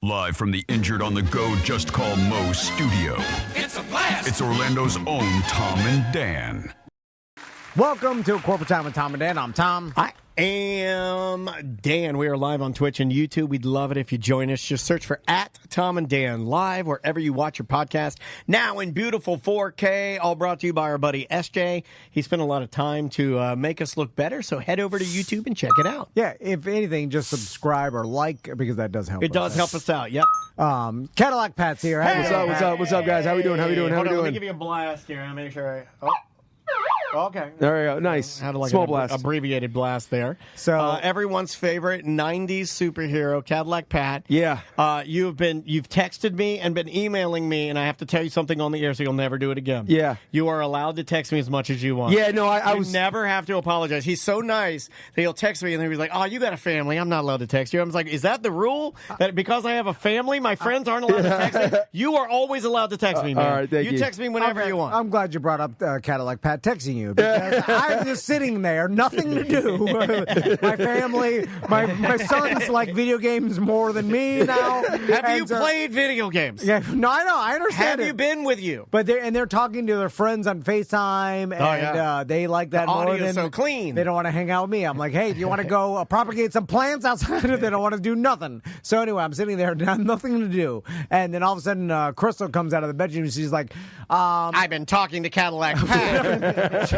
Live from the Injured on the Go Just Call Mo studio. It's a blast! It's Orlando's own Tom and Dan. Welcome to Corporate Time with Tom and Dan. I'm Tom. I am Dan. We are live on Twitch and YouTube. We'd love it if you join us. Just search for @Tom and Dan live wherever you watch your podcast. Now in beautiful 4K, all brought to you by our buddy SJ. He spent a lot of time to make us look better, so head over to YouTube and check it out. Yeah, if anything, just subscribe or like, because that does help It does help us out, yep. Cadillac Pat's here. Hey! What's up, guys? How we doing? Let me give you a blast here. I'll make sure Okay. There we go. Nice. Had like Small an blast. abbreviated blast there. So everyone's favorite 90s superhero, Cadillac Pat. Yeah. You've texted me and been emailing me, and I have to tell you something on the air so you'll never do it again. Yeah. You are allowed to text me as much as you want. Yeah, no, I you was... never have to apologize. He's so nice that he'll text me, and then he's like, oh, you got a family. I'm not allowed to text you. I was like, is that the rule? That because I have a family, my friends aren't allowed to text me? You are always allowed to text me, man. All right, thank you. text me whenever you want. I'm glad you brought up Cadillac Pat texting you, because I'm just sitting there, nothing to do. My family, my sons like video games more than me now. Have you played video games? Yeah, no, I know, I understand. Have you been with you? But they're talking to their friends on FaceTime, and they like that the more audio than so clean. They don't want to hang out with me. I'm like, hey, do you want to go propagate some plants outside? They don't want to do nothing. So anyway, I'm sitting there, nothing to do, and then all of a sudden, Crystal comes out of the bedroom. She's like, I've been talking to Cadillac Pat.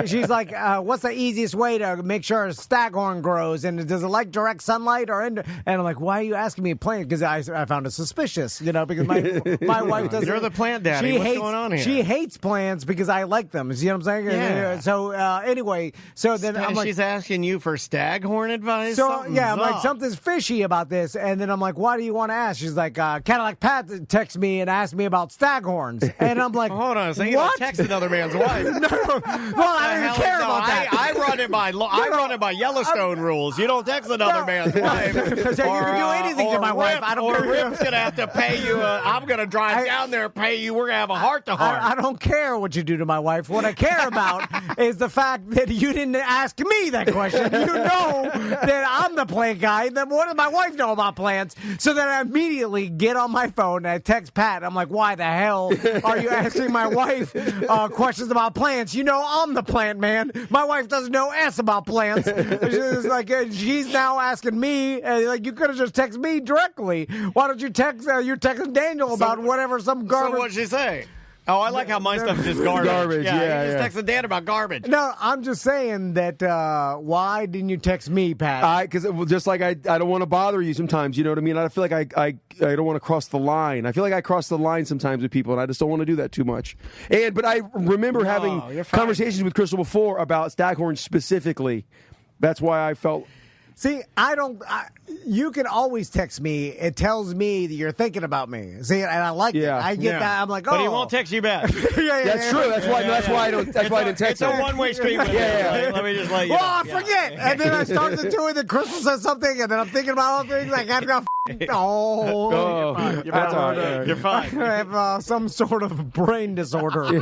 She's like, what's the easiest way to make sure a staghorn grows? And does it like direct sunlight or and I'm like, why are you asking me a plant? Because I found it suspicious, because my wife doesn't. You're the plant daddy. What's going on here? She hates plants because I like them. You know what I'm saying? Yeah. So anyway, so then I'm like, she's asking you for staghorn advice. so yeah, I'm like, something's fishy about this. And then I'm like, why do you want to ask? She's like, Cadillac Pat texted me and asked me about staghorns. And I'm like, hold on a second. What? You text another man's wife. No, well, I don't even care about that. I run it by Yellowstone rules. You don't text another man's wife. So you can do anything to my wife. I don't care. Rip's gonna have to pay you. I'm gonna drive down there and pay you. We're gonna have a heart to heart. I don't care what you do to my wife. What I care about is the fact that you didn't ask me that question. You know that I'm the plant guy. Then what does my wife know about plants? So then I immediately get on my phone and I text Pat. I'm like, why the hell are you asking my wife questions about plants? You know I'm the plant man. My wife doesn't know S about plants. She's like, she's now asking me, like, you could have just texted me directly. Why don't you text? You're texting Daniel about whatever, some garbage. So what'd she say? Oh, I like how my stuff is just garbage. Garbage, yeah, you just texted Dan about garbage. No, I'm just saying that why didn't you text me, Pat? Because just like I don't want to bother you sometimes, you know what I mean? I feel like I don't want to cross the line. I feel like I cross the line sometimes with people, and I just don't want to do that too much. But I remember having conversations with Crystal before about staghorns specifically. That's why I felt... See, you can always text me. It tells me that you're thinking about me. See, and I like it. I get that. I'm like, oh. But he won't text you back. That's true. That's why I don't. That's why I didn't text. It's a one-way street. Let me just let you know. I forget. And then I start to do it, and Crystal says something, and then I'm thinking about other things. I got to go. You're that's all right. You're fine. I have some sort of brain disorder. You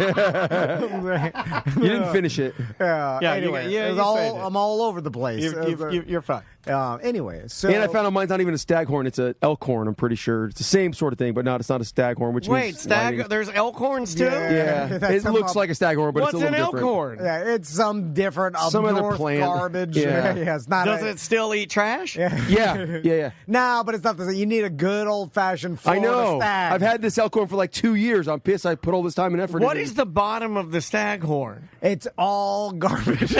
didn't finish it. Anyway, I'm all over the place. You're fine. Anyway, so And I found out mine's not even a staghorn; it's an elk horn. I'm pretty sure it's the same sort of thing, but it's not a staghorn. Which means there's elk horns too. Yeah, it looks like a staghorn, but What's it's a little an elk different. horn? Yeah, it's some different, some other plant garbage. Yeah, it's not. Does it still eat trash? Yeah. No, but it's not the same. You need a good old fashioned Florida I know. stag. I've had this elk horn for like 2 years. I'm pissed. I put all this time and effort. What into is the bottom of the staghorn? It's all garbage.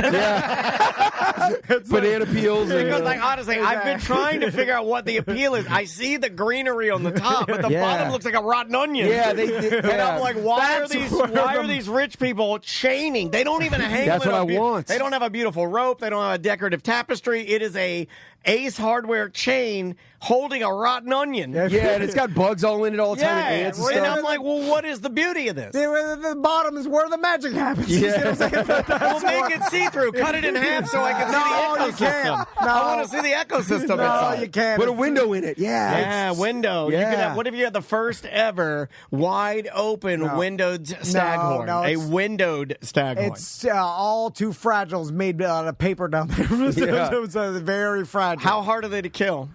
banana peels? Because, honestly, I've been trying to figure out what the appeal is. I see the greenery on the top, but the bottom looks like a rotten onion. Yeah, and I'm like, why are these rich people chaining? They don't even hang. That's what I want. They don't have a beautiful rope. They don't have a decorative tapestry. It is a Ace Hardware chain holding a rotten onion. Yeah, and it's got bugs all in it all the time. And ants and and stuff. I'm like, well, what is the beauty of this? The bottom is where the magic happens. Yeah. You see what I'm saying? We'll make it see-through. Cut it in half so I can see the ecosystem. I want to see the ecosystem inside. You can't. Put a window in it. Yeah, window. Yeah. You could have, what if you had the first ever wide open windowed staghorn? No, a windowed staghorn. It's all too fragile. It's made out of paper down there. It's very fragile. How hard are they to kill?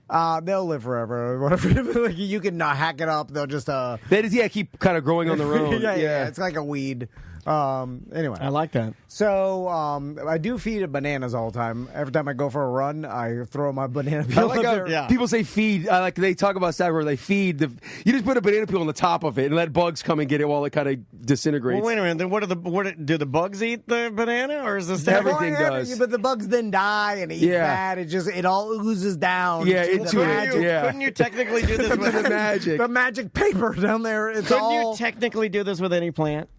They'll live forever or whatever. Like, you can hack it up. They'll just That is, keep kind of growing on their own. yeah. It's like a weed. Anyway, I like that. So I do feed it bananas all the time. Every time I go for a run, I throw my banana peel up there. People say feed. They talk about that where they feed. You just put a banana peel on the top of it and let bugs come and get it while it kind of disintegrates. Well, wait a minute. Then do the bugs eat the banana, or is this everything does? But the bugs then die and eat fat. It all oozes down. Yeah, into it. Yeah. Couldn't you technically do this with the magic? The magic paper down there. Couldn't you technically do this with any plant?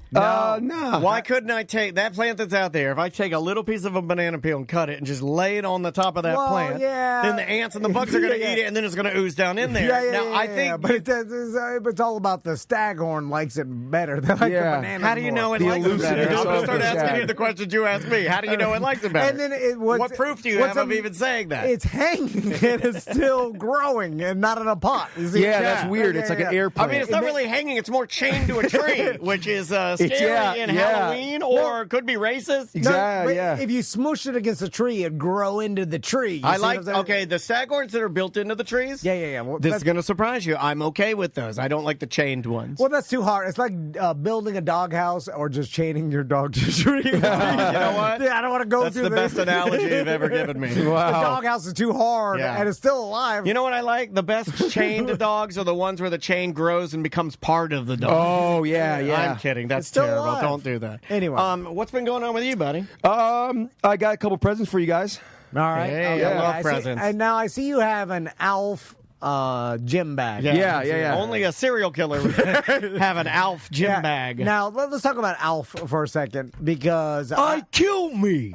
No. Why couldn't I take that plant that's out there? If I take a little piece of a banana peel and cut it and just lay it on the top of that plant, then the ants and the bugs are going to eat it, and then it's going to ooze down in there. I think, but it's all about the staghorn likes it better than like the banana. How do you know it likes it better? I'm going to start asking you the questions you asked me. How do you know it likes it better? And then what proof do you have of even saying that? It's hanging and it's still growing and not in a pot. That's weird. It's like an air plant. I mean, it's not really hanging. It's more chained to a tree, which is scary in Halloween, or could be racist. Exactly. If you smush it against a tree, it'd grow into the tree. The staghorns that are built into the trees. Yeah. Well, this is going to surprise you. I'm okay with those. I don't like the chained ones. Well, that's too hard. It's like building a doghouse or just chaining your dog to a tree. You know what? Yeah, I don't want to go That's through the best analogy you've ever given me. Wow. The doghouse is too hard, and it's still alive. You know what I like? The best chained dogs are the ones where the chain grows and becomes part of the dog. Oh, yeah. I'm kidding. That's still terrible. alive. Don't do that. Anyway. What's been going on with you, buddy? I got a couple presents for you guys. All right. Hey, I love presents. And now I see you have an Alf gym bag. Yeah. Only a serial killer would have an Alf gym bag. Now, let's talk about Alf for a second, because... kill me.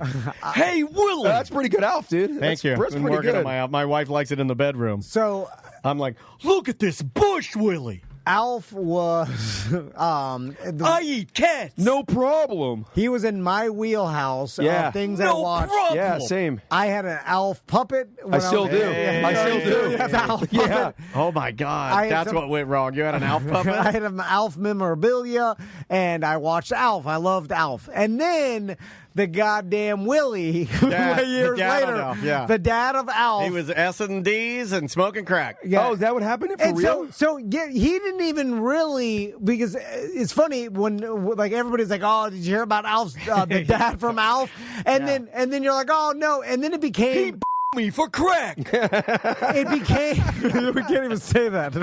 Hey, Willie. That's pretty good Alf, dude. Thank you. That's Been pretty working good. on my wife likes it in the bedroom. So... I'm like, look at this bush, Willie. Alf was... I eat cats. No problem. He was in my wheelhouse of things I watched. Problem. Yeah, same. I had an Alf puppet. I still do. I still do. Yeah. Oh, my God. That's what went wrong. You had an Alf puppet? I had an Alf memorabilia, and I watched Alf. I loved Alf. And then... the goddamn Willie, years later, the dad of Alf. He was S&Ds and smoking crack. Yeah. Oh, is that what happened? For and real? So he didn't even really, because it's funny when like everybody's like, oh, did you hear about Alf's the dad from Alf? And then you're like, oh no, and then it became. Me for crack. It became. We can't even say that.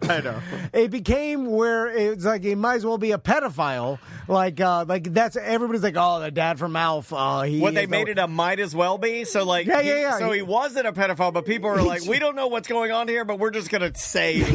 I know. It became where it's like he might as well be a pedophile. Like that's everybody's like, oh, the dad from Alf. They made it a might as well be. So like, So he wasn't a pedophile, but people were like, we don't know what's going on here, but we're just gonna say.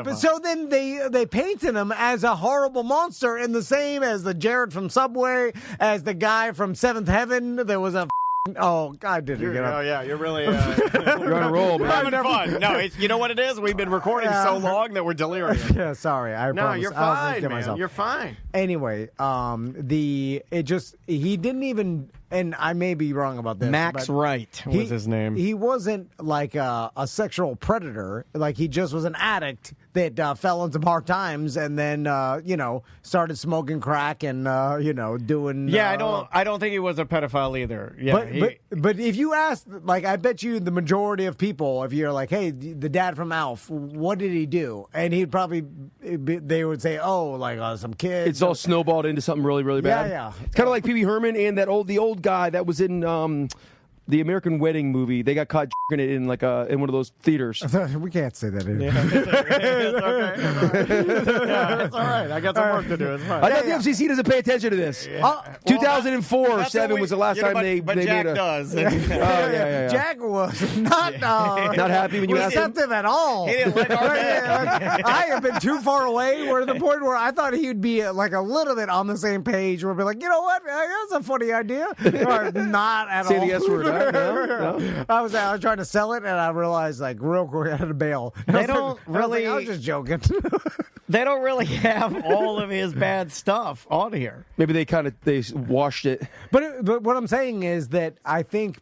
But so then they painted him as a horrible monster, in the same as the Jared from Subway, as the guy from Seventh Heaven. There was a. Oh, I didn't get up. Oh, yeah, you're really you're on a roll, man. Having fun. No, you know what it is? We've been recording so long that we're delirious. Yeah, sorry. I No, promise. you're fine, man. You're fine. Anyway, he didn't even, and I may be wrong about this. Max Wright was his name. He wasn't like a sexual predator. Like, he just was an addict that fell into hard times and then started smoking crack and doing. Yeah, I don't think he was a pedophile either. Yeah, but if you ask, like, I bet you the majority of people, if you're like, hey, the dad from Alf, what did he do? And they would say, oh, like some kids. It's all snowballed into something really, really bad. Yeah. It's kind of like Pee-wee Herman and the old guy that was in the American Wedding movie. They got caught it in like in one of those theaters. We can't say that here. It's okay. It's all right. I got some work to do. It's fine. I thought the FCC doesn't pay attention to this. 2004 7 was the last time they Jack made a. does. Jack was not happy when you asked him. receptive at all. He didn't like our I have been too far away. We're to the point where I thought he'd be like a little bit on the same page. We'll be like, you know what? That's a funny idea. Or not at all. Say the S word. No. I was trying to sell it, and I realized like real quick I had to bail. They don't really. I was just joking. They don't really have all of his bad stuff on here. Maybe they washed it. But what I'm saying is that I think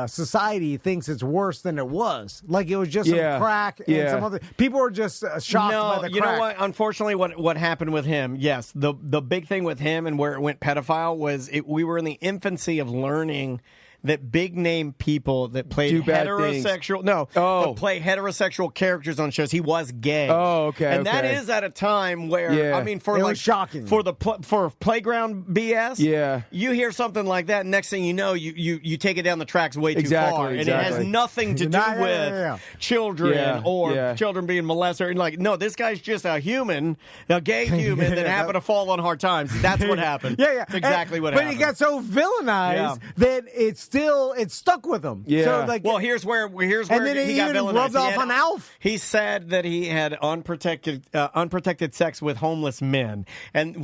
society thinks it's worse than it was. Like, it was just some crack and some other. People were just shocked by the crack. You know what? Unfortunately, what happened with him? Yes, the big thing with him and where it went pedophile was we were in the infancy of learning that big name people that played Do bad heterosexual things. play heterosexual characters on shows. He was gay. Oh, okay. And that is at a time where I mean, for it like was shocking for for playground BS. Yeah. You hear something like that, and next thing you know, you take it down the tracks way too far, and it has Exactly. nothing to do with children or children being molested. And like, no, this guy's just a human, a gay human that happened to fall on hard times. That's what happened. That's exactly what happened. But he got so villainized that it stuck with him. Yeah. So like, well, here's where and then he got even villainized. rubbed off on Alf. He said that he had unprotected sex with homeless men, and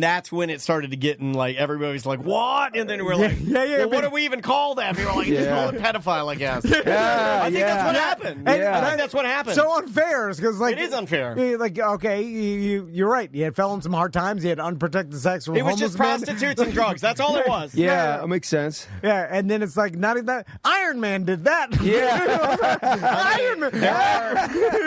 that's when it started to get in like everybody's like, what? And then we're like, well, what do we even call that? People were like, just call it pedophile, I guess. I think that's what happened. I think that's what happened. So unfair because like it is unfair. Like, okay, you're right. He had fell in some hard times. He had unprotected sex with It was homeless just men. prostitutes and drugs. That's all it was. Yeah, that makes sense. Yeah, and then it's like not even that. Iron Man did that. Yeah. Iron Man.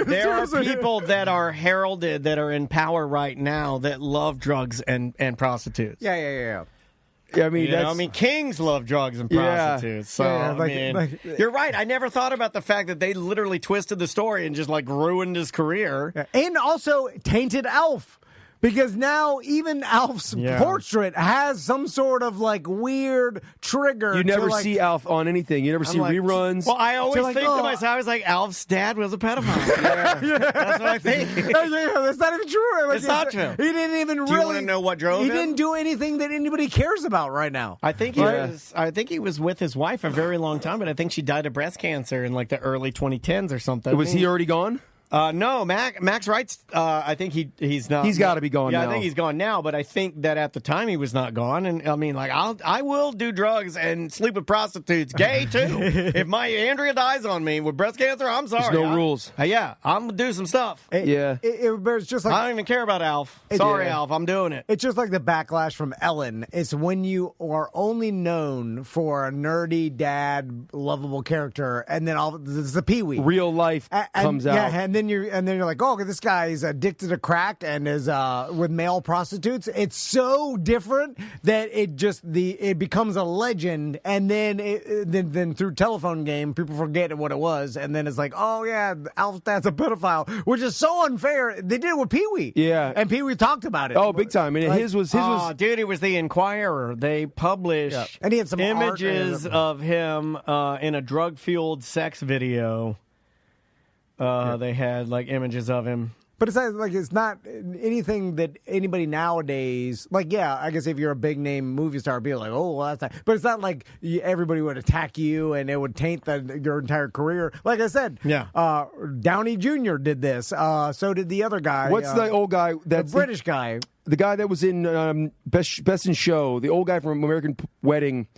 There are people that are heralded that are in power right now that love drugs and prostitutes. Yeah. Yeah, I mean, kings love drugs and prostitutes. So, you're right. I never thought about the fact that they literally twisted the story and just like ruined his career. Yeah. And also tainted Alf. Because now even Alf's portrait has some sort of like weird trigger. You never to, see Alf on anything. You never see reruns. Well, I always think to myself, I was like, Alf's dad was a pedophile. That's what I think. That's not even true. Like, it's not true. He didn't even Do you want to know what drove him? He didn't do anything that anybody cares about right now. I think he was with his wife a very long time, but I think she died of breast cancer in like the early 2010s or something. Was he already gone? No, Max Wright's. I think he's not. He's got to be gone now. Yeah, I think he's gone now. But I think that at the time he was not gone. And I mean, like I will do drugs and sleep with prostitutes, gay too. If my Andrea dies on me with breast cancer, I'm sorry. There's no rules. I'm gonna do some stuff. It's just like I don't even care about Alf. Sorry, Alf, I'm doing it. It's just like the backlash from Ellen. It's when you are only known for a nerdy dad, lovable character, and then this is a Pee-wee. Real life comes out. Yeah, and then you're like, oh, this guy's addicted to crack and is with male prostitutes. It's so different that it becomes a legend, and then through telephone game, people forget what it was, and then it's like, oh yeah, Alf's dad's a pedophile, which is so unfair. They did it with Pee-wee. Yeah, and Pee-wee talked about it. Oh, big time. And his was dude, it was the Inquirer. They published and he had some images of him in a drug-fueled sex video. They had like images of him. But it's not anything that anybody nowadays, like, yeah, I guess if you're a big name movie star, be like, oh, well, that's not. But it's not like everybody would attack you and it would taint your entire career. Like I said, Downey Jr. did this. So did the other guy. What's the old guy? That's the British guy. The guy that was in Best in Show, the old guy from American Wedding.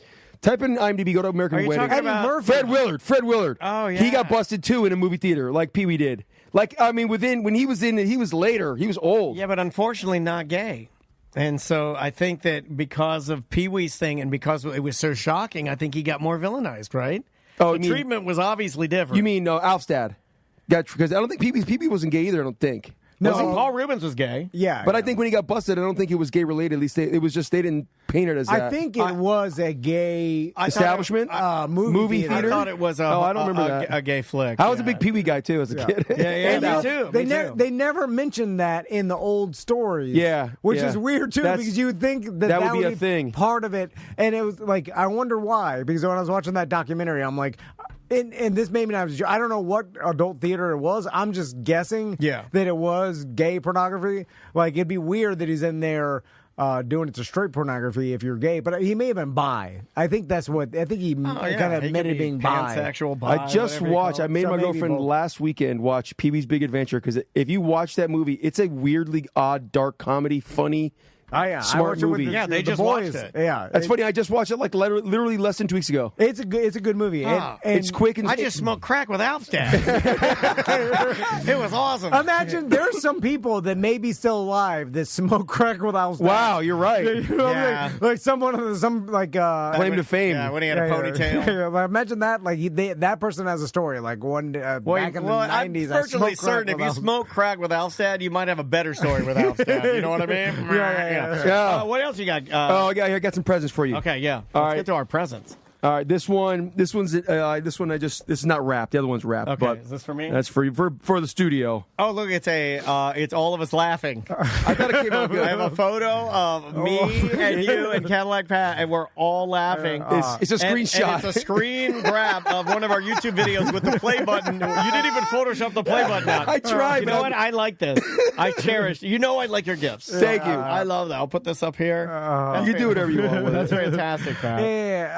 Type in IMDb, go to American Wedding. Eddie Murphy. Fred Willard. Oh, yeah. He got busted, too, in a movie theater, like Pee-wee did. Like, I mean, when he was in it, he was later. He was old. Yeah, but unfortunately not gay. And so I think that because of Pee-wee's thing and because it was so shocking, I think he got more villainized, right? Oh, the treatment was obviously different. You mean Alf's dad? Because I don't think Pee-wee wasn't gay either, I don't think. No, Paul Rubens was gay. Yeah. But I think when he got busted, I don't think it was gay related. At least it was just they didn't paint it as that. I think it was a gay establishment, movie theater. I thought it was I don't remember a gay flick. I was a big Pee-wee guy too as a kid. Me too. They never mentioned that in the old stories. Yeah, which is weird too, because you would think that would be a thing, part of it. And it was like, I wonder why. Because when I was watching that documentary, I'm like, and this made me not. I don't know what adult theater it was. I'm just guessing that it was gay pornography. Like, it'd be weird that he's in there doing it to straight pornography if you're gay, but he may have been bi. I think that's what. I think he kind of admitted being bi. Pansexual, bi. I just watched. I made my girlfriend last weekend watch Pee-wee's Big Adventure, because if you watch that movie, it's a weirdly odd, dark comedy, funny. Oh, yeah. Smart movie. They just boys. watched it. Yeah, that's funny. I just watched it like literally less than 2 weeks ago. It's a good movie. And it's quick and I just smoked crack with Alf's dad. It was awesome. Imagine there's some people that may be still alive that smoke crack with Alf's dad. Wow, you're right. You know what I mean? Like some claim to fame. Yeah, when he had a ponytail. Yeah. Imagine that. Like that person has a story. Like one back in the 90s. I'm virtually certain if you smoke crack with Alf's dad, you might have a better story with Alf's dad. You know what I mean? Yeah. What else you got? I got some presents for you. Okay, yeah. All Let's right. get to our presents. All right, this one this is not wrapped. The other one's wrapped. Okay, but is this for me? That's for the studio. Oh, look, it's all of us laughing. I thought it came out good. I have a photo of me and you and Cadillac Pat, and we're all laughing. It's a screenshot. And it's a screen grab of one of our YouTube videos with the play button. You didn't even Photoshop the play button out. I tried. You know what? I like this. I cherish. You know I like your gifts. Thank you. I love that. I'll put this up here. You do whatever you want with That's it. fantastic, Pat. Yeah,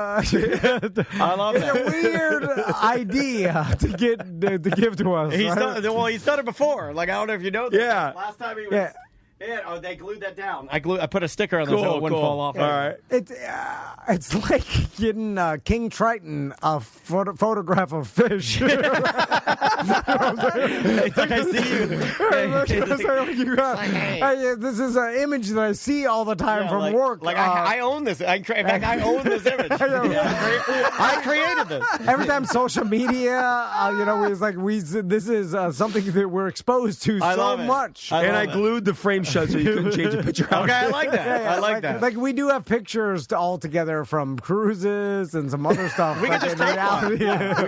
I love it's that. a weird idea to give to us. He's right? he's done it before. Like, I don't know if you know this. Yeah. Last time he was. Yeah. Yeah, they glued that down. I put a sticker on this so Cool, it wouldn't cool. fall off. All right. It's like getting King Triton a photograph of fish. It's like I see you. This is an image that I see all the time from work. Like I own this. In fact, I own this image. I created this. Every time social media, this is something that we're exposed to I so love it. much. I glued the frame shut so you couldn't change the picture out. Okay, I like that. I like that. Like we do have pictures all together from cruises and some other stuff. We could just take one. We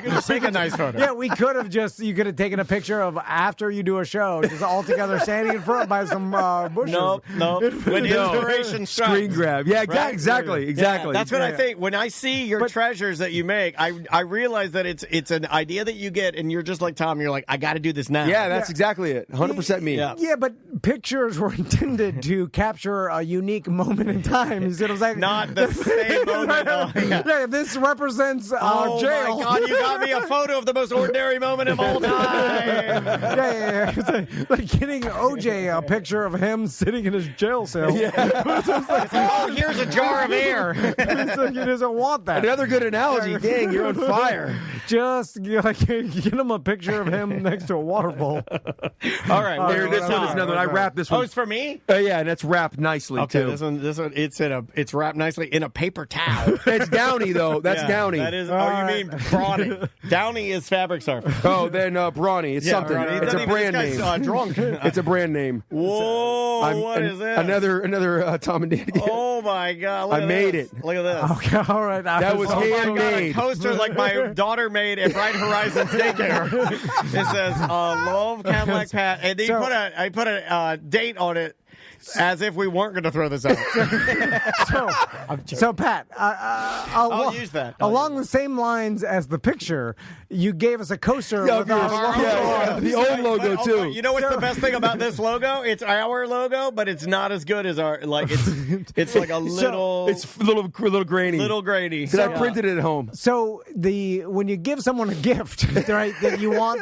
could just take a nice photo. Yeah, we could have you could have taken a picture of after you do a show, just all together standing in front by some bushes. No. When inspiration strikes. Screen grab. Yeah, Right? exactly. Yeah, that's what I think. When I see your treasures that you make, I realize that it's an idea that you get, and you're just like Tom. You're like, I got to do this now. Yeah, that's exactly it. 100% me. Yeah. Yeah, but pictures were intended to capture a unique moment in time. You see what I'm saying? Not the same moment. Yeah, this represents Oh jail. my God! You got me a photo of the most ordinary moment of all time. Yeah. It's like getting OJ a picture of him sitting in his jail cell. Yeah. Oh, here's a jar of air. It's like he doesn't want that. Another good analogy. Dang, you're on fire. Just get him a picture of him next to a waterfall. All right, Here, this one is another one. I wrapped this one. Oh, it's for me. Yeah, and it's wrapped nicely Okay, too. this one, it's wrapped nicely in a paper towel. It's Downy though. That's Yeah, Downy. That is. Oh, you mean Brawny? Downy is fabric surfer. Oh, then Brawny. It's something. Brawny. It's a brand name. Drunk. It's a brand name. Whoa! What is this? Another Tom and Danny. Oh my God! Look I at made this. it. Look at this. Okay, all right. That was Oh my God, a handmade. coaster like my daughter made at Bright Horizons Daycare. It says "Love Cadillac Pat," and then I put a date on it. As if we weren't going to throw this out. So Pat, I'll use that. Along the same lines as the picture, you gave us a coaster. Yeah, with our logo on it. the old logo But, too. You know what's the best thing about this logo? It's our logo, but it's not as good as our. Like it's like a little. It's a little grainy. Little grainy. Because I printed it at home. So when you give someone a gift, right, that you want,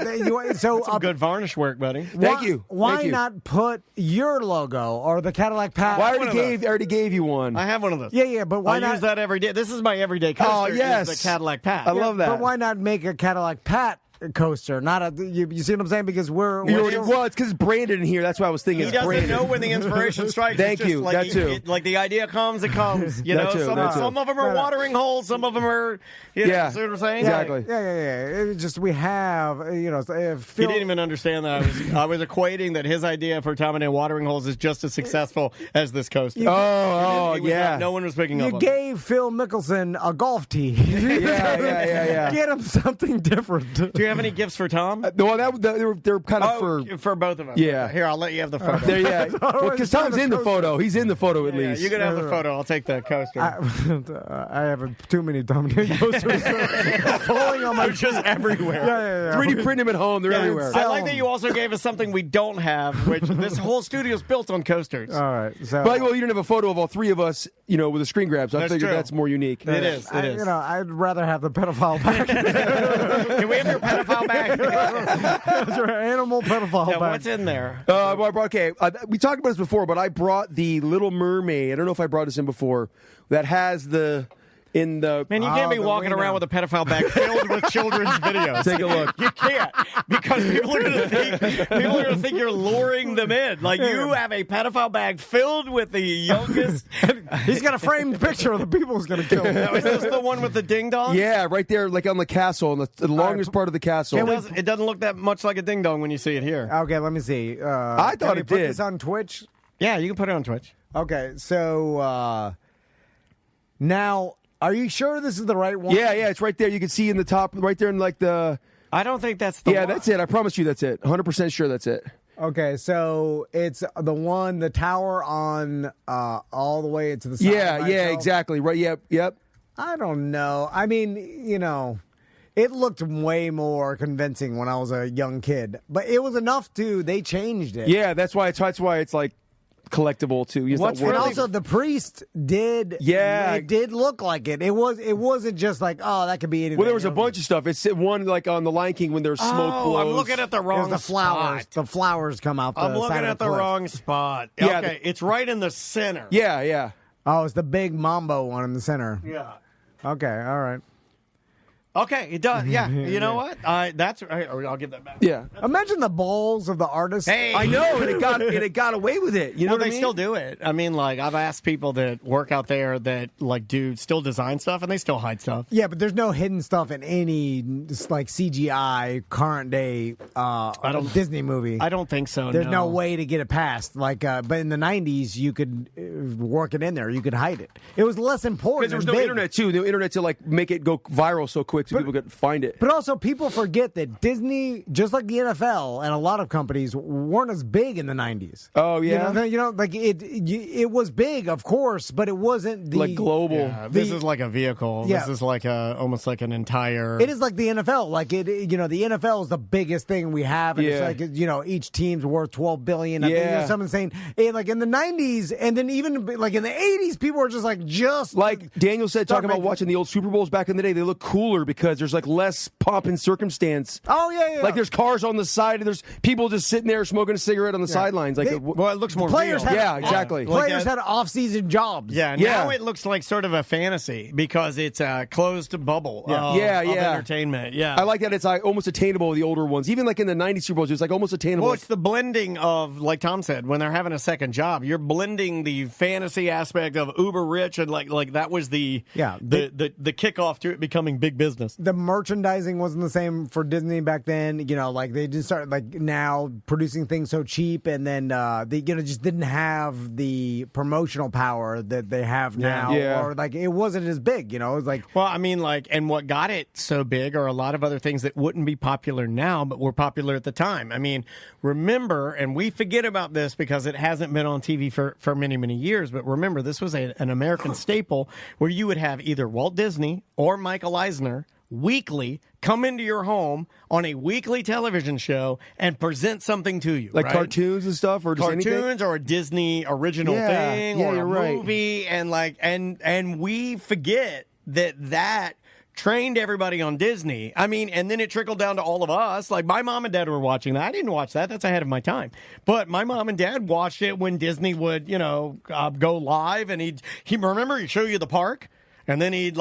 Some good varnish work, buddy. Thank you. Why Thank you. not put your logo or the Cadillac Pat? Well, I already gave you one. I have one of those. Yeah, but why I not use that every day. This is my everyday coaster. Oh, yes. Is the Cadillac Pat. I love that. But why not make a Cadillac Pat coaster? Not a. You see what I'm saying? Because Well, it's because it's branded in here. That's why I was thinking He it's doesn't branded. know when the inspiration strikes. Thank It's just you. Like That too. Like the idea comes, it comes. You That know, too, that too. some of them are watering holes. Some of them are. You know, Yeah. see what I'm saying? Exactly. Yeah. It's just we have, He didn't even understand that. I was equating that his idea for Tom and Dan watering holes is just as successful as this coaster. Oh, yeah. No one was picking up You on gave Phil Mickelson a golf tee. Yeah. Get him something different. Do you have any gifts for Tom? No, they're kind of for both of us. Yeah. Here, I'll let you have the photo. Because Tom's in the photo. He's in the photo at Yeah, least. you can have the photo. I'll take the coaster. I have too many dominant coasters falling on my They're just everywhere. Yeah. 3D print them at home. They're everywhere. I like that you also gave us something we don't have, which this whole studio is built on coasters. All right. So, But you didn't have a photo of all three of us, with a screen grab. So I That's figured true. that's more unique. It is. It is. I'd rather have the pedophile back. Can we have your pedophile bag? That's your animal pedophile Yeah, back. what's in there? We talked about this before, but I brought the Little Mermaid. I don't know if I brought this in before. That has Man, you can't be walking around with a pedophile bag filled with children's videos. Take a look. You can't, because people are going to think you're luring them in. Like, you have a pedophile bag filled with the youngest. He's got a framed picture of the people who's going to kill him. Now, is this the one with the ding dong? Yeah, right there, like on the castle, on the longest part of the castle. It doesn't look that much like a ding dong when you see it here. Okay, let me see. I thought can we it put did. this on Twitch? Yeah, you can put it on Twitch. Okay, so now Are you sure this is the right one? Yeah, it's right there. You can see in the top, right there in like the. I don't think that's the one. That's it. I promise you that's it. 100% sure that's it. Okay, so it's the tower on all the way to the side. Yeah, exactly. Right, yep. I don't know. I mean, it looked way more convincing when I was a young kid, but it was enough they changed it. Yeah, that's why it's like collectible too. And also the priest did. Yeah, it did look like it. It wasn't just like, oh, that could be anything. Well, there was a bunch of stuff. It's one like on the Lion King when there's smoke blows. I'm looking at the wrong the flowers. spot. The flowers come out. I'm looking at the wrong spot. Yeah, okay, it's right in the center. Yeah. Oh, it's the big mambo one in the center. Yeah. Okay, all right. Okay, it does. Yeah, you know what? That's I'll give that back. Yeah. Imagine the balls of the artist. Hey, I know, and it got away with it. You know well, what I they mean? still do it. I mean, like I've asked people that work out there that like still design stuff, and they still hide stuff. Yeah, but there's no hidden stuff in any like CGI current day Disney movie. I don't think so. There's no way to get it past. Like, but in the '90s, you could work it in there. You could hide it. It was less important. Because there was no internet too. No internet to like make it go viral so quick, so people could find it. But also, people forget that Disney, just like the NFL and a lot of companies, weren't as big in the '90s. Oh yeah, like it was big, of course, but it wasn't the like global. Yeah, this is like a vehicle. Yeah. This is like almost like an entire. It is like the NFL. Like the NFL is the biggest thing we have, and Yeah. it's like each team's worth $12 billion. I Yeah. think someone saying like in the '90s, and then even like in the '80s, people were just like Daniel said, talking about making- watching the old Super Bowls back in the day. They look cooler because there's like less pomp and circumstance. Oh yeah. Like there's cars on the side, and there's people just sitting there smoking a cigarette on the sidelines. Like, well, it looks more players real. had exactly. players had off-season jobs. Yeah, Yeah. now it looks like sort of a fantasy because it's a closed bubble of entertainment. Yeah. I like that it's almost attainable with the older ones. Even like in the 90s Super Bowls, it's like almost attainable. Well, it's the blending of, like Tom said, when they're having a second job, you're blending the fantasy aspect of uber rich and like that was the kickoff to it becoming big business. The merchandising wasn't the same for Disney back then. Like they just started like now producing things so cheap, and then they just didn't have the promotional power that they have now. Yeah. Or like it wasn't as big. It was like, well, I mean, like, and what got it so big are a lot of other things that wouldn't be popular now, but were popular at the time. I mean, remember, and we forget about this because it hasn't been on TV for many, many years, but remember, this was an American staple where you would have either Walt Disney or Michael Eisner weekly come into your home on a weekly television show and present something to you, like right? cartoons and stuff, or just Cartoons anything? or a Disney original thing, or you're a right. movie, and like and we forget that trained everybody on Disney. I mean, and then it trickled down to all of us. Like my mom and dad were watching that. I didn't watch that. That's ahead of my time. But my mom and dad watched it when Disney would, go live, and he'd show you the park. And then he'd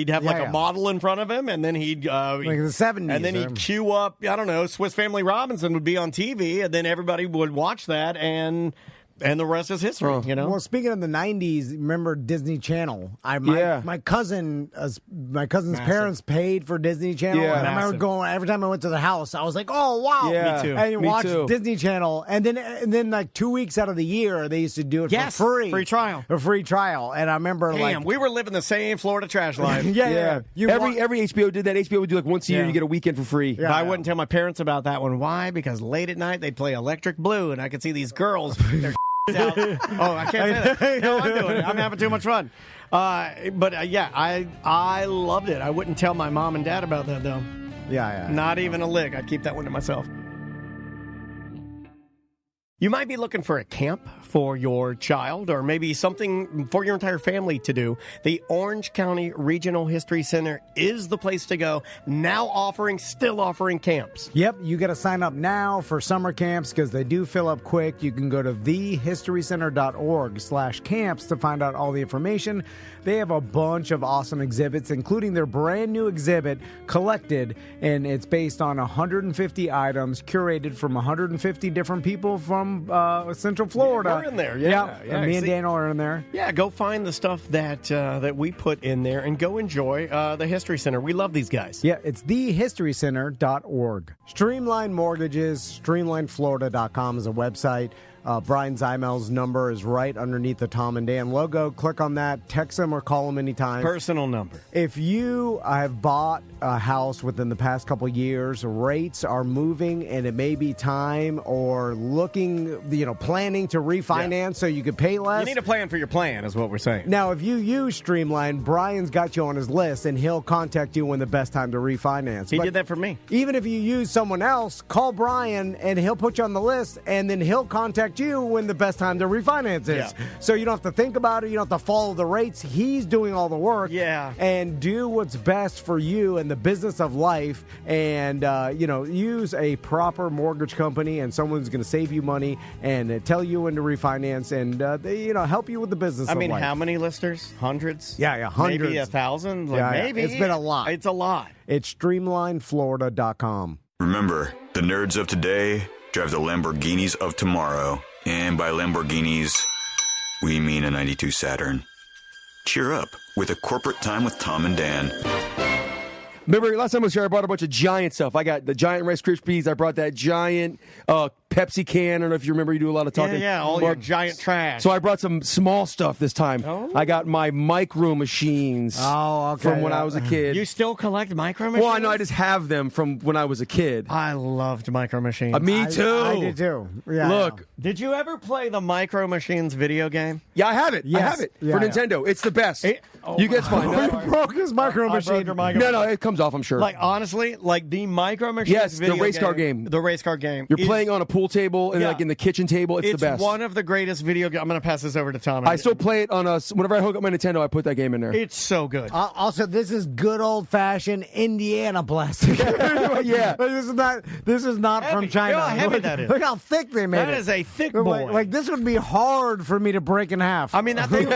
have a model in front of him, and then he'd like the 70s. and then he'd cue up, I don't know, Swiss Family Robinson would be on TV, and then everybody would watch that, and the rest is history. Well, speaking of the '90s, remember Disney Channel? My cousin's parents paid for Disney Channel, Yeah. and I remember going every time I went to the house. I was like, "Oh wow!" Yeah. Me too. And you Me watch too. Disney Channel, and then like 2 weeks out of the year, they used to do it Yes, for free, free trial. a free trial. And I remember Damn, we were living the same Florida trash life. yeah. Every HBO did that. HBO would do like once a year, you get a weekend for free. But I wouldn't tell my parents about that one. Why? Because late at night they'd play Electric Blue, and I could see these girls. Their out. Oh, I can't say that. No, I'm doing it. I'm having too much fun. I loved it. I wouldn't tell my mom and dad about that though. Yeah. Not even a lick. I'd keep that one to myself. You might be looking for a camp for your child or maybe something for your entire family to do. The Orange County Regional History Center is the place to go, still offering camps. Yep, you got to sign up now for summer camps because they do fill up quick. You can go to thehistorycenter.org/camps to find out all the information. They have a bunch of awesome exhibits, including their brand new exhibit, Collected, and it's based on 150 items curated from 150 different people from Central Florida. We're in there, yeah. Me and See? Daniel are in there. Yeah, go find the stuff that we put in there and go enjoy the History Center. We love these guys. Yeah, it's thehistorycenter.org. Streamline Mortgages, streamlineflorida.com is a website. Brian Zeimel's number is right underneath the Tom and Dan logo. Click on that, text him or call him anytime. Personal number. If you have bought a house within the past couple years, rates are moving and it may be time or looking, planning to refinance so you could pay less. You need a plan for your plan is what we're saying. Now, if you use Streamline, Brian's got you on his list and he'll contact you when the best time to refinance. He did that for me. Even if you use someone else, call Brian and he'll put you on the list and then he'll contact you when the best time to refinance is. Yeah. So you don't have to think about it. You don't have to follow the rates. He's doing all the work. Yeah. And do what's best for you and the business of life. And, use a proper mortgage company and someone's going to save you money and tell you when to refinance and, help you with the business of life. How many listers? Hundreds? Yeah, hundreds. Maybe 1,000? Maybe. It's been a lot. It's a lot. It's streamlineflorida.com. Remember, the nerds of today drive the Lamborghinis of tomorrow. And by Lamborghinis, we mean a 92 Saturn. Cheer up with a corporate time with Tom and Dan. Remember, last time I was here, I brought a bunch of giant stuff. I got the giant Rice Krispies. I brought that giant Pepsi can. I don't know if you remember, you do a lot of talking. Yeah, all your giant trash. So I brought some small stuff this time. Oh. I got my micro machines from when I was a kid. You still collect micro machines? Well, I know I just have them from when I was a kid. I loved micro machines. Me too. I did too. Yeah, Look. Did you ever play the Micro Machines video game? Yeah, I have it. Yes. I have it Yeah, for Nintendo. It's the best. You get fine. He broke his micro machine. No, it comes off, I'm sure. Like, honestly, the Micro Machines video the race car game. The race car game. You're playing on a pool table and like in the kitchen table. It's the best. It's one of the greatest video games. I'm going to pass this over to Tom. I still play it on whenever I hook up my Nintendo, I put that game in there. It's so good. Also, this is good old-fashioned Indiana plastic. Yeah. This is not Heavy. from China. You know how heavy that is. Look how thick they made it. That is a thick boy. Like this would be hard for me to break in half. I mean, that thing,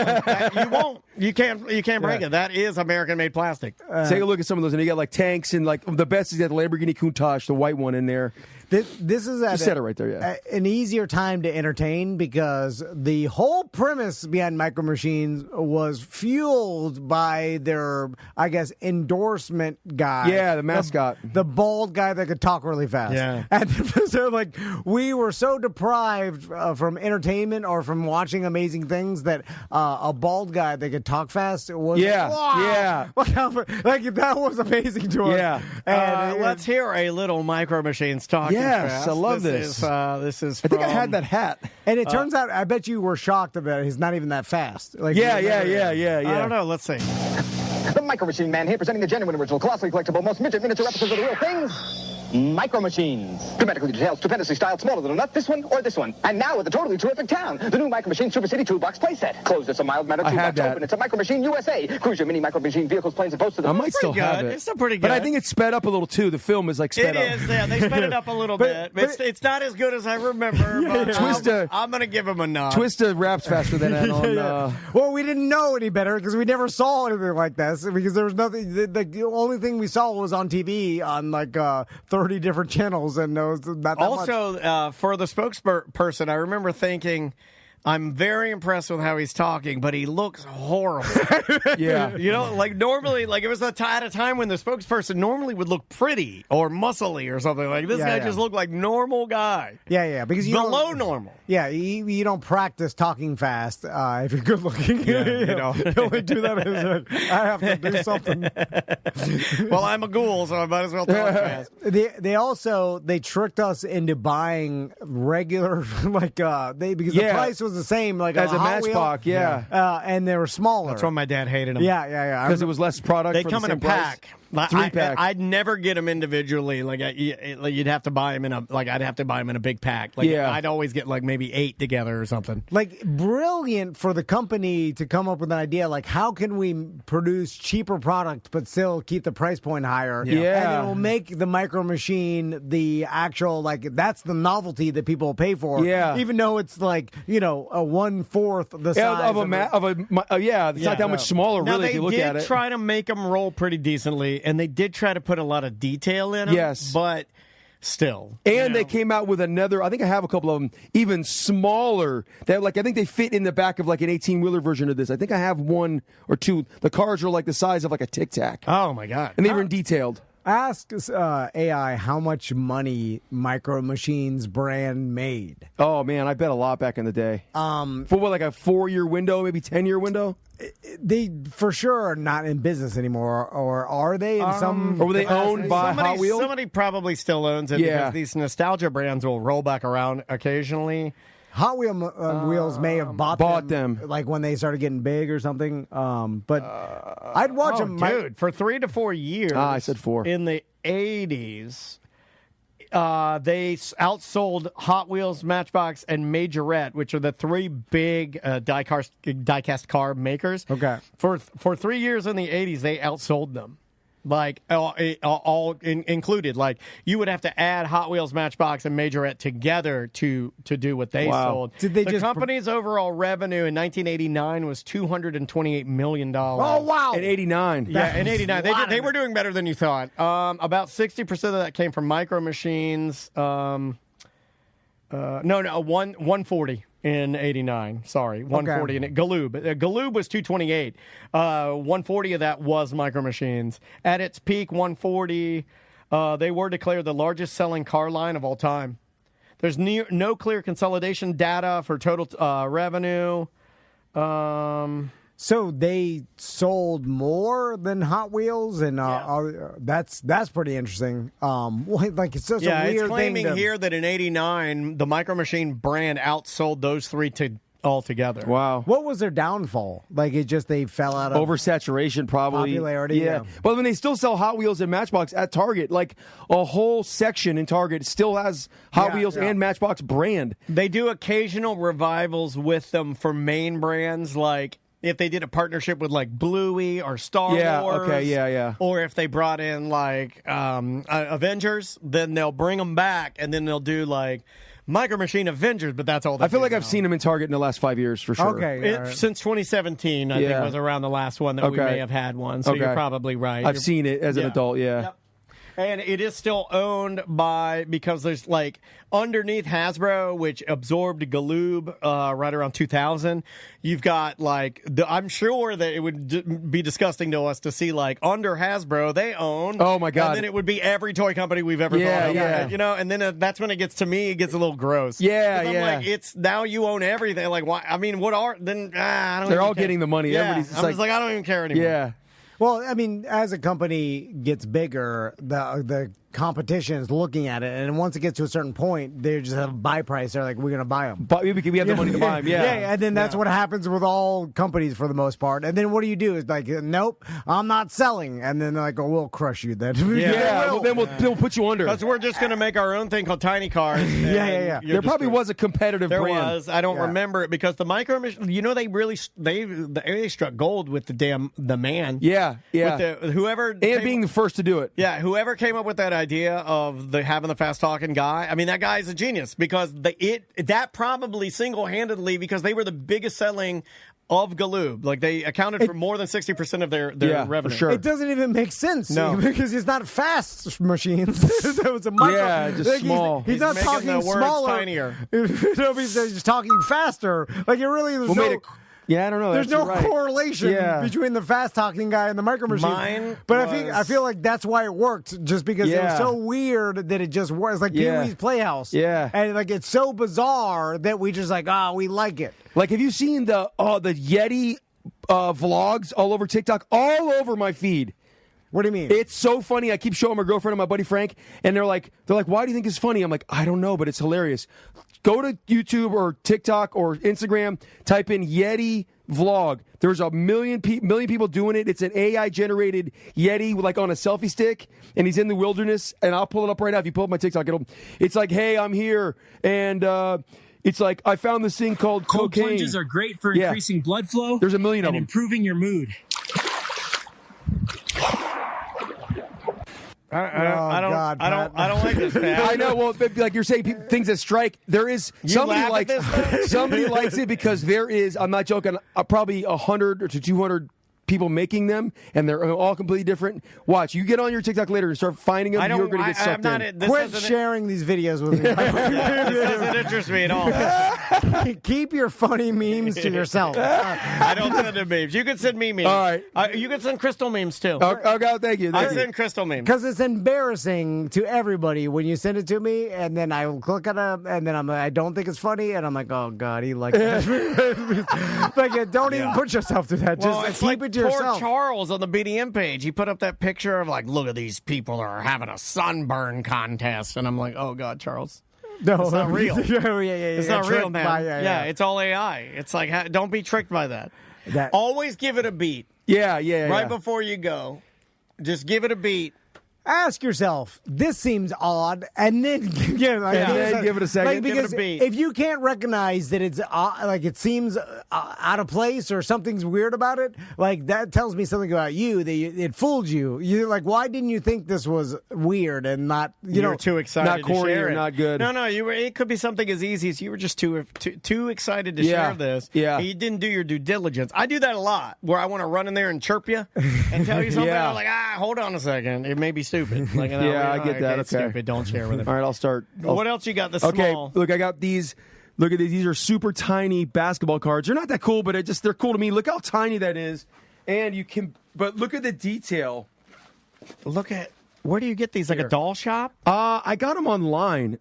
you won't. You can't break it. That is American-made plastic. Take a look at some of those, and you got like tanks, and like the best is that Lamborghini Countach, the white one in there. This is just set it right there, yeah. An easier time to entertain because the whole premise behind Micro Machines was fueled by their, I guess, endorsement guy. Yeah, the mascot. The bald guy that could talk really fast. Yeah. And so, we were so deprived from entertainment or from watching amazing things that a bald guy that could talk fast was yeah. That was amazing to us. Yeah. And let's hear a little Micro Machines talk. Yes, I love this. This is. I think I had that hat. And it turns out, I bet you were shocked that he's not even that fast. Yeah. I don't know. Let's see. The Micro Machine Man here presenting the genuine, original, colossally collectible, most midget miniature replicas of the real things. Micro Machines. Dramatically detailed, stupendously styled, smaller than a nut, this one or this one. And now with a totally terrific town. The new Micro Machine Super City Toolbox playset. Closed, it's a mild manner toolbox. Open, it's a Micro Machine USA. Cruise your mini Micro Machine vehicles, planes, and posts to the I might still have it. It's still pretty good. But I think it's sped up a little too. The film is like sped up. It is, yeah. They sped it up a little bit. It's not as good as I remember, but Twista, I'm going to give him a nod. Twista raps faster than that on... Well, we didn't know any better because we never saw anything like this because there was nothing. The only thing we saw was on TV on 30 different channels, and it was not that much. For the spokesperson, I remember thinking, I'm very impressed with how he's talking, but he looks horrible. Yeah. Normally, it was at a time when the spokesperson normally would look pretty or muscly or something. Like this guy just looked like normal guy. Yeah, because below normal. Yeah, you don't practice talking fast if you're good looking. You only do that as I have to do something. Well, I'm a ghoul, so I might as well talk fast. They tricked us into buying regular because the price was the same as a Matchbox, and they were smaller. That's why my dad hated them. Yeah. Because it was less product. They for come the in a same price. pack. 3-pack. I'd never get them individually. You'd have to buy them I'd have to buy them in a big pack. I'd always get maybe 8 together or something. Brilliant for the company to come up with an idea. How can we produce cheaper product but still keep the price point higher? Yeah. And it will make the Micro Machine the actual that's the novelty that people will pay for. Yeah. Even though it's a 1/4 the size it's not that much smaller really if you look at it. They did try to make them roll pretty decently. And they did try to put a lot of detail in them. Yes. But still. And they came out with another, I think I have a couple of them, even smaller. That I think they fit in the back of an 18-wheeler version of this. I think I have 1 or 2. The cars are the size of a Tic Tac. Oh, my God. And they were in detailed. Ask AI how much money Micro Machines brand made. Oh man, I bet a lot back in the day. For what, like a 4-year window, maybe 10-year window? They for sure are not in business anymore, or are they in some? Or were they owned by Hot Wheels? Somebody probably still owns it because these nostalgia brands will roll back around occasionally. Hot Wheels may have bought them, like when they started getting big or something. But I'd watch them, dude, for 3 to 4 years. I said 4 in the 80s. They outsold Hot Wheels, Matchbox, and Majorette, which are the 3 big die-cast car makers. Okay, for 3 years in the 80s, they outsold them. Like all included, like you would have to add Hot Wheels, Matchbox, and Majorette together to do what they sold. Did they the company's overall revenue in 1989 was $228 million. Oh wow! In '89, yeah, in '89 they were doing better than you thought. About 60% of that came from Micro Machines. 140. In 89, sorry, 140 in it. Galoob. Galoob was 228. 140 of that was Micro Machines. At its peak, 140, they were declared the largest selling car line of all time. There's no clear consolidation data for total revenue. So they sold more than Hot Wheels, and that's pretty interesting. Like it's such a weird it's claiming thing here that in '89 the Micro Machine brand outsold those 3 altogether. Wow. What was their downfall? Like they fell out of oversaturation, probably popularity. Yeah. But when they still sell Hot Wheels and Matchbox at Target, like a whole section in Target still has Hot Wheels and Matchbox brand. They do occasional revivals with them for main brands, like if they did a partnership with like Bluey or Star Wars. Or if they brought in like Avengers, then they'll bring them back and then they'll do like Micro Machine Avengers, but that's all they I feel do like now. I've seen them in Target in the last 5 years for sure. Okay. Since 2017, I think was around the last one that we may have had one. So you're probably right. I've seen it as an adult, Yep. And it is still owned because there's like underneath Hasbro, which absorbed Galoob right around 2000. You've got like, I'm sure that it would be disgusting to us to see like under Hasbro, they own. Oh my God. And then it would be every toy company we've ever thought of. Yeah. You know, and then that's when it gets a little gross. Yeah, 'Cause I'm like, it's now you own everything. Like, why? I mean, what are, then, I don't They're even all care. getting the money. Yeah. Everybody's just I'm just like, I don't even care anymore. Yeah. Well, I mean, as a company gets bigger, the competition is looking at it, and once it gets to a certain point, they just have a buy price. They're like, we're going to buy them. But we have the money to buy them. Yeah. And then that's what happens with all companies for the most part. And then what do you do? It's like, nope, I'm not selling. And then they're like, oh, we'll crush you then. Well, then we'll put you under. Because we're just going to make our own thing called Tiny Cars. Yeah. There probably was a competitive there brand. was. I don't remember it because the Micro Machine, you know, they struck gold with the man. Yeah. With whoever being the first to do it. Yeah, whoever came up with that idea of having the fast talking guy. I mean, that guy is a genius because that probably single-handedly because they were the biggest selling of Galoob. Like they accounted for more than 60% of their revenue. For sure. It doesn't even make sense. No. Because it's not fast machines. So it's a micro. Yeah, just like small. He's not making talking the words smaller. tinier. He's just talking faster. Like it really is. I don't know. There's no right. correlation between the fast talking guy and the Micro Machine. I feel like that's why it worked, just because it was so weird that it just works. Like Pee-wee's Playhouse. Yeah. And like it's so bizarre that we just like, we like it. Like, have you seen the Yeti vlogs all over TikTok? All over my feed. What do you mean? It's so funny. I keep showing my girlfriend and my buddy Frank, and they're like, why do you think it's funny? I'm like, I don't know, but it's hilarious. Go to YouTube or TikTok or Instagram, type in Yeti vlog. There's a million people doing it. It's an AI generated Yeti like on a selfie stick, and he's in the wilderness. And I'll pull it up right now. If you pull up my TikTok, it's like, hey, I'm here, and it's like I found this thing called cold cocaine. plunges are great for increasing blood flow. There's a million of them. And improving your mood. I don't like this, Pat. I know. Well, like you're saying, things that strike. There is somebody likes it because there is. I'm not joking. Probably 100 to 200 people making them, and they're all completely different. Watch, you get on your TikTok later and start finding them. You're going to get sucked in. Quit sharing these videos with me. This doesn't interest me at all. Keep your funny memes to yourself. I don't send him memes. You can send me memes. All right. You can send Crystal memes too. Okay, thank you. I send Crystal memes. Because it's embarrassing to everybody when you send it to me, and then I will click on it, and then I don't think it's funny, and I'm like, oh God, he liked that. Like, don't even put yourself through that. Well, Just it's keep like it to yourself. poor Charles on the BDM page. He put up that picture of like, look at these people are having a sunburn contest, and I'm like, oh God, Charles. No, it's not real. It's not real, man. It's all AI. It's like, don't be tricked by that. Always give it a beat. Yeah. Before you go, just give it a beat. Ask yourself, this seems odd, and then give it a second. Because give it a beat. if you can't recognize that it's it seems out of place or something's weird about it, like that tells me something about you that it fooled you. You're like, why didn't you think this was weird and not You're too excited, not corny to share or it. not good? No, it could be something as easy as you were just too excited to share this. Yeah, and you didn't do your due diligence. I do that a lot, where I want to run in there and chirp you and tell you something. And I'm like, hold on a second, it may be stupid. Like, I get that. Okay, stupid. Don't share with him. All right, I'll start. What else you got? The small. Look, I got these. Look at these. These are super tiny basketball cards. They're not that cool, but they're cool to me. Look how tiny that is, and you can. But look at the detail. Look at where do you get these? Like a doll shop? I got them online.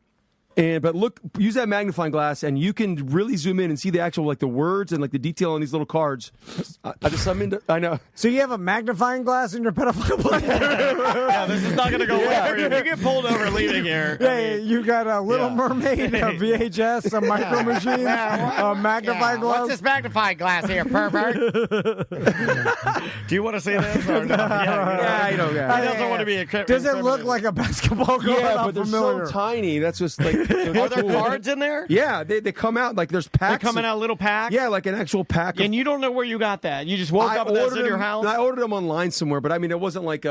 But look, use that magnifying glass, and you can really zoom in and see the actual the words and the detail on these little cards. I know. So you have a magnifying glass in your pedophile player? Yeah, this is not going to go well for you. You get pulled over leaving here. Yeah, you got a Little Mermaid, a VHS, a Micro Machine, a magnifying glass. What's this magnifying glass here, pervert? Do you want to see this or no? I don't. He doesn't want to be a Does it look like a basketball card? Yeah, but they're so tiny. That's just Are there cards in there? Yeah, they come out there's packs. They're coming out little packs? Yeah, like an actual pack. And you don't know where you got that. You just woke up and that's in your house? I ordered them online somewhere, but I mean, it wasn't like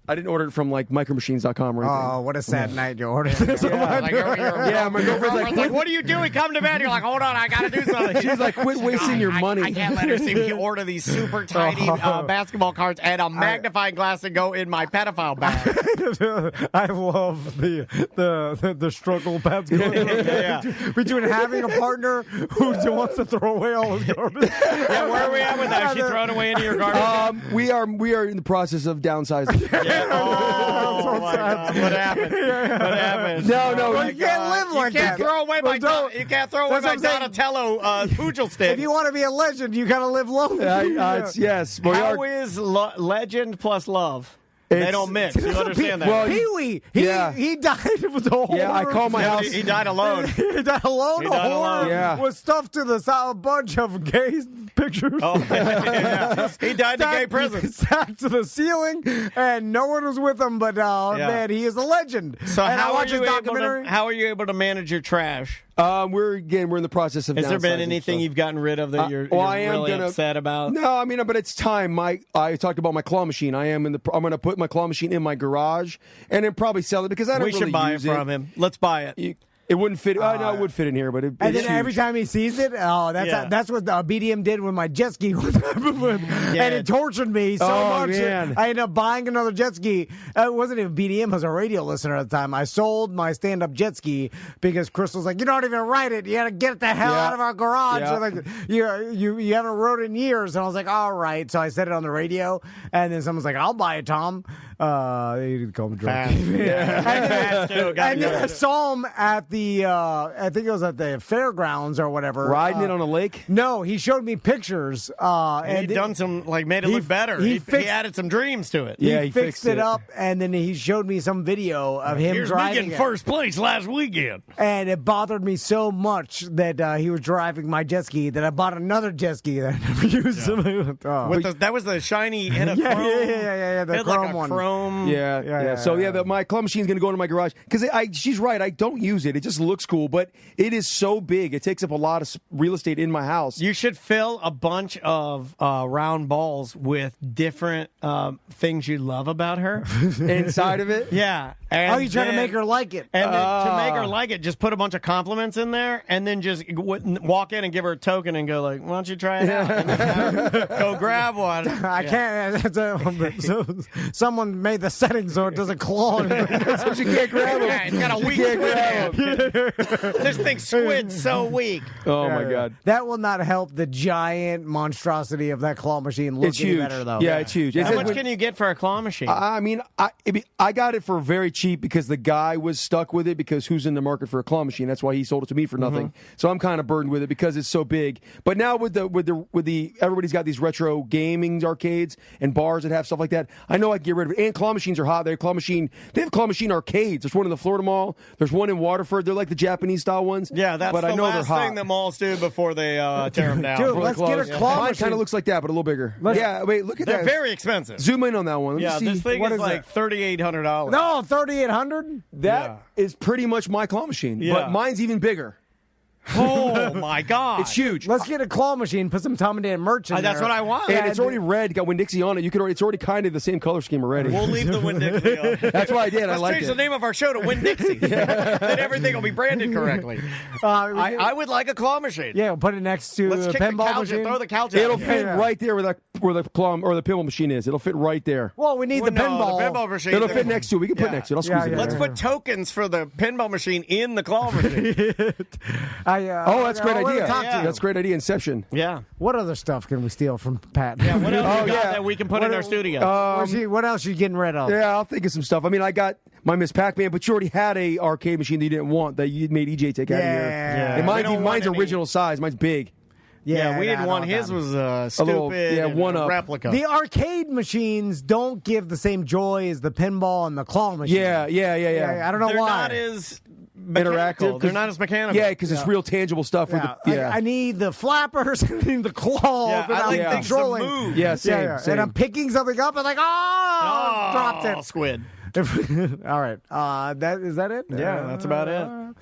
I didn't order it from micromachines.com or anything. Oh, what a sad night you ordered this. My girlfriend's like, what are you doing? Come to bed. You're like, hold on, I got to do something. She's like, quit wasting your money. I can't let her see me order these super tiny basketball cards and a magnifying glass to go in my pedophile bag. I love the struggle between having a partner who wants to throw away all his garbage. Yeah, where are we at with that? Is she throwing away any of your garbage? We are in the process of downsizing. Oh, my God. What happened? What happened? No. Well, you can't live like that. You can't throw away my Donatello Pugil stick. If you want to be a legend, you got to live lonely. Yes. How is legend plus love? They don't mix. You understand that? Well, Pee-wee. He died with the whole. Yeah, I call my house. He died alone. He died alone. He died alone. Yeah. Was stuffed to the side, a bunch of gay pictures. Oh, yeah. He died in gay prison. Stacked to the cieling, and no one was with him. But man, he is a legend. So and how are you able to manage your trash? We're in the process of. Has there been anything you've gotten rid of that you're really upset about? No, I mean, but it's time. I talked about my claw machine. I'm going to put my claw machine in my garage and then probably sell it because I don't really use it. We should buy it from him. Let's buy it. It wouldn't fit. No, it would fit in here, but and then every time he sees it, that's what BDM did with my jet ski, and it tortured me so much. Man. I ended up buying another jet ski. It wasn't even BDM; I was a radio listener at the time. I sold my stand-up jet ski because Crystal's like, "You don't even ride it. You got to get it the hell out of our garage." Yeah. Like, you haven't rode it in years, and I was like, "All right." So I said it on the radio, and then someone's like, "I'll buy it, Tom." They didn't call me drunk. And then I saw him at the I think it was at the fairgrounds or whatever. Riding it on a lake? No, he showed me pictures. And he done some, made it look better. He added some dreams to it. He fixed it up, and then he showed me some video of him driving me getting first place last weekend. And it bothered me so much that he was driving my jet ski that I bought another jet ski that I never used. Yeah. That was the shiny head of chrome. Yeah, the chrome one. Yeah. So my claw machine's going to go into my garage because she's right. I don't use it. It just looks cool, but it is so big. It takes up a lot of real estate in my house. You should fill a bunch of round balls with different things you love about her inside of it. Yeah. And you trying to make her like it. And then to make her like it, just put a bunch of compliments in there, and then just walk in and give her a token and go like, "Why don't you try it out?" And then go grab one. I can't. Someone made the setting so it doesn't claw. So she can't grab him. Yeah, it's got a weak squid. This thing squid's so weak. Oh my God. That will not help the giant monstrosity of that claw machine look It's any huge. better, though. Yeah, it's huge. How much can you get for a claw machine? I mean, I got it for very cheap because the guy was stuck with it because who's in the market for a claw machine? That's why he sold it to me for nothing. So I'm kind of burdened with it because it's so big. But now with the everybody's got these retro gaming arcades and bars that have stuff like that. I know I can get rid of it. And claw machines are hot. They have claw machine arcades. There's one in the Florida Mall. There's one in Waterford. They're like the Japanese style ones. Yeah, that's but the I know last they're hot. thing that malls do before they tear them down. Dude, Before let's they get a close. claw Mine machine. kind of looks like that, but a little bigger. Yeah, wait, look at They're that. very expensive. Zoom in on that one. Let me Yeah, see. this thing What is is like $3,800. No, 3,800. That is pretty much my claw machine, Yeah. but mine's even bigger. Oh my God! It's huge. Let's get a claw machine. Put some Tom and Dan merch in there. That's what I want. And it's already red. Got Winn-Dixie on it. It's already kind of the same color scheme already. We'll leave the Winn-Dixie on. That's what I did. I Let's like change it. the name of our show to Winn-Dixie. Then everything will be branded correctly. I would like a claw machine. Yeah, we'll put it next to Let's a kick the pinball couch machine. and throw the couch out. It'll fit right there where the claw or the pinball machine is. It'll fit right there. Well, we need the pinball. The pinball machine. It'll fit next to it. We can put it next to it. I'll squeeze it in Let's there. put tokens for the pinball machine in the claw machine. Oh, that's a great idea. Yeah. That's a great idea. Inception. Yeah. What other stuff can we steal from Pat? Yeah. What else you got yeah. that we can put in our studio? What else are you getting rid of? Yeah, I'll think of some stuff. I mean, I got my Miss Pac-Man, but you already had a arcade machine that you didn't want that you made EJ take out of here. Yeah. And We don't want mine's any- original size. Mine's big. Yeah, we I didn't know want what his that was A stupid. little, and one a up. replica. The arcade machines don't give the same joy as the pinball and the claw machine. Yeah. I don't know They're why. not as mechanical. Interactive. They're not as mechanical. Yeah, because it's real tangible stuff. Yeah. With the, I need the flappers. I need the claws. Yeah, and I I'm like things to controlling. move. Yeah, same. And I'm picking something up and like, dropped it. Squid. All right. Is that it? Yeah, that's about it.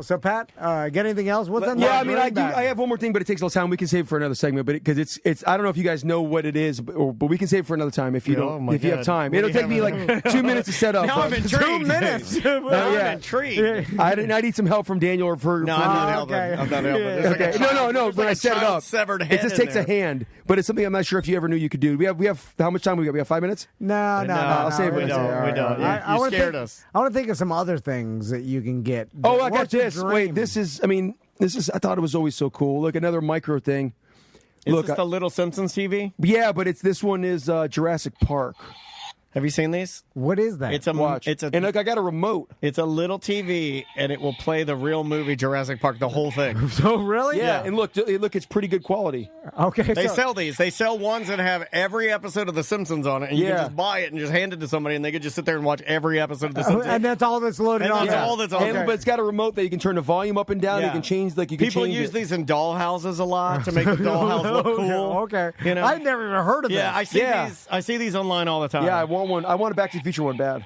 So Pat, get anything else? What's that? Yeah, I mean, margarine bag? I have one more thing, but it takes a little time. We can save it for another segment, but because it's I don't know if you guys know what it is, but we can save it for another time if you Oh, don't my if you have God. time. What It'll do you take me have like 2 minutes to set up. Now I'm intrigued. 2 minutes. I'm yeah. intrigued. I need some help from Daniel or for. No, for I'm not you. helping. okay. I'm not helping. There's like a Okay. child- No. there's When like I a set it child's up, severed it head just in takes there. a hand, but it's something I'm not sure if you ever knew you could do. We have how much time we got? We have 5 minutes. No. I'll save it. We don't. We don't. I You wanna scared think, us. I want to think of some other things that you can get. Oh, I got What's your this. dream? Wait, this is. I mean, this is. I thought it was always so cool. Look, another micro thing. Is Look, this the Little Simpsons TV? yeah, but this one is Jurassic Park. Have you seen these? What is that? It's a Watch. And look, I got a remote. It's a little TV, and it will play the real movie Jurassic Park, the whole thing. so really? Yeah, and look, it's pretty good quality. Okay. They so, sell these. They sell ones that have every episode of The Simpsons on it, and you Yeah. can just buy it and just hand it to somebody, and they could just sit there and watch every episode of The Simpsons. and that's all that's loaded And on. that's there. all that's on there. But it's got a remote that you can turn the volume up and down. Yeah. You can change People change use it. these in dollhouses a lot to make the dollhouse look cool. Okay. You know? I've never even heard of Yeah, this. I see these online all the time. Yeah, I want one. I want a Back to the Future one bad.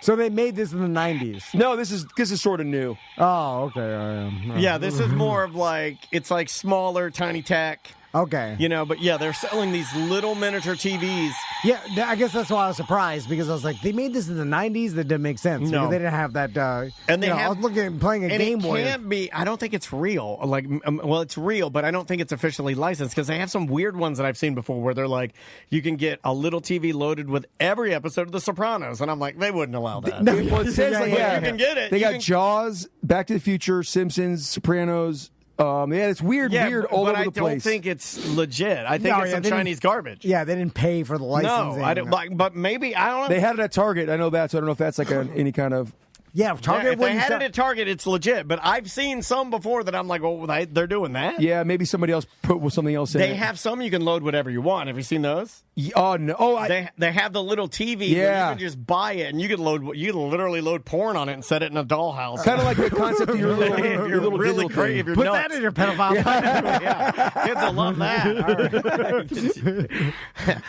So they made this in the 90s. No, this is sort of new. Oh, okay. Yeah, this is more of like it's like smaller, tiny tech. Okay. You know, but yeah, they're selling these little miniature TVs. Yeah, I guess that's why I was surprised because I was like, they made this in the 90s. That didn't make sense. No. Because they didn't have that. And they I have- was looking at playing a And Game it Boy. can't be. I don't think it's real. Like, well, it's real, but I don't think it's officially licensed because they have some weird ones that I've seen before where they're like, you can get a little TV loaded with every episode of The Sopranos, and I'm like, they wouldn't allow that. No, Well, it says like, yeah. You can get it. They You got can- Jaws, Back to the Future, Simpsons, Sopranos. Yeah, it's weird all but over I the don't place. think it's legit. I think No, it's yeah, some they didn't- Chinese garbage. Yeah, they didn't pay for the licensing. No, I don't. But maybe I don't know. They had it at Target. I know that, so I don't know if that's like any kind of. Yeah, Yeah, Target if they wouldn't had sell- it at Target, it's legit. But I've seen some before that I'm like, well, they're doing that. Yeah, maybe somebody else put something else in They it. have some you can load whatever you want. Have you seen those? Oh no! Oh, They have the little TV where Yeah. you can just buy it and you can literally load porn on it and set it in a dollhouse. kind of like the concept of your little, if your you're little really digital crazy, thing. if you're Put nuts. that in your pedophile. Yeah, kids will love that.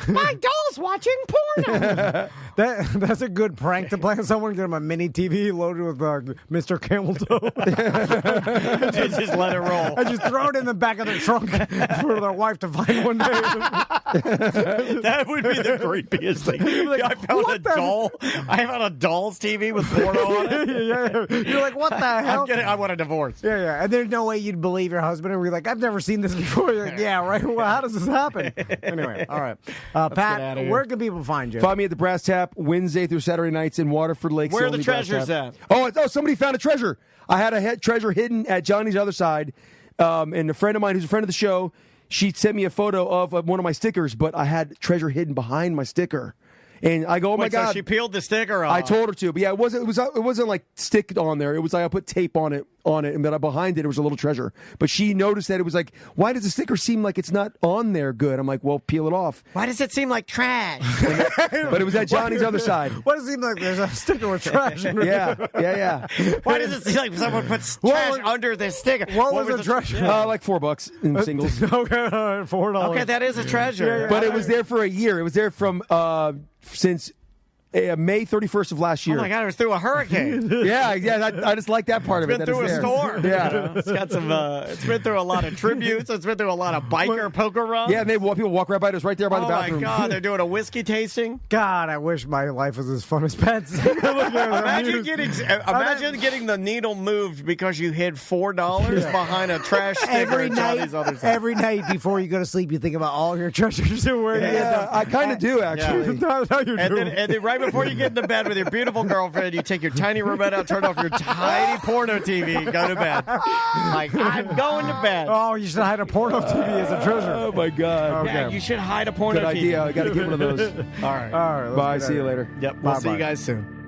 My doll's watching porn. That's a good prank to play on someone. Get them a mini TV loaded with Mr. Camel Toe. Just let it roll. I just throw it in the back of their trunk for their wife to find one day. That would be the creepiest thing. Like, I found a doll's TV with porno on it. Yeah. You're like, what the hell? I want a divorce. Yeah. And there's no way you'd believe your husband. And we're like, I've never seen this before. You're like, yeah, right. Well, how does this happen? Anyway, all right. Pat, where can people find you? Find me at the Brass Tap Wednesday through Saturday nights in Waterford Lakes. Where are the treasures at? Oh, somebody found a treasure. I had a treasure hidden at Johnny's other side. And a friend of mine who's a friend of the show, she sent me a photo of one of my stickers, but I had treasure hidden behind my sticker. And I go, oh my God. So she peeled the sticker off. I told her to. But yeah, it wasn't like sticked on there. It was like I put tape on it, and then behind it was a little treasure. But she noticed that it was like, why does the sticker seem like it's not on there good? I'm like, well, peel it off. Why does it seem like trash? But it was at Johnny's other side. Why does it seem like there's a sticker with trash in it? Yeah. Why does it seem like someone puts trash under this sticker? What was the treasure? Like $4 in singles. Okay, $4. Okay, that is a treasure. Yeah. But it was there for a year. It was there from since May 31st of last year. Oh my God, it was through a hurricane. Yeah, I just like that part of it. It's been through a storm. Yeah. It's got some. It's been through a lot of tributes. It's been through a lot of biker poker runs. Yeah, and people walk right by it. It was right there by the bathroom. Oh my God, they're doing a whiskey tasting. God, I wish my life was as fun as Pat's. Imagine getting the needle moved because you hid $4 behind a trash sticker at Johnny's other side. Every night before you go to sleep, you think about all your treasures and where you end Yeah, up. I kind of do, actually. That's how you do. And then right before you get into bed with your beautiful girlfriend, you take your tiny remote out, turn off your tiny porno TV, go to bed. Like, I'm going to bed. Oh, you should hide a porno TV as a treasure. Oh, my God. Yeah, you should hide a porno Good TV. idea. I got to get one of those. All right. Bye. See you later. Yep. We'll see you guys soon.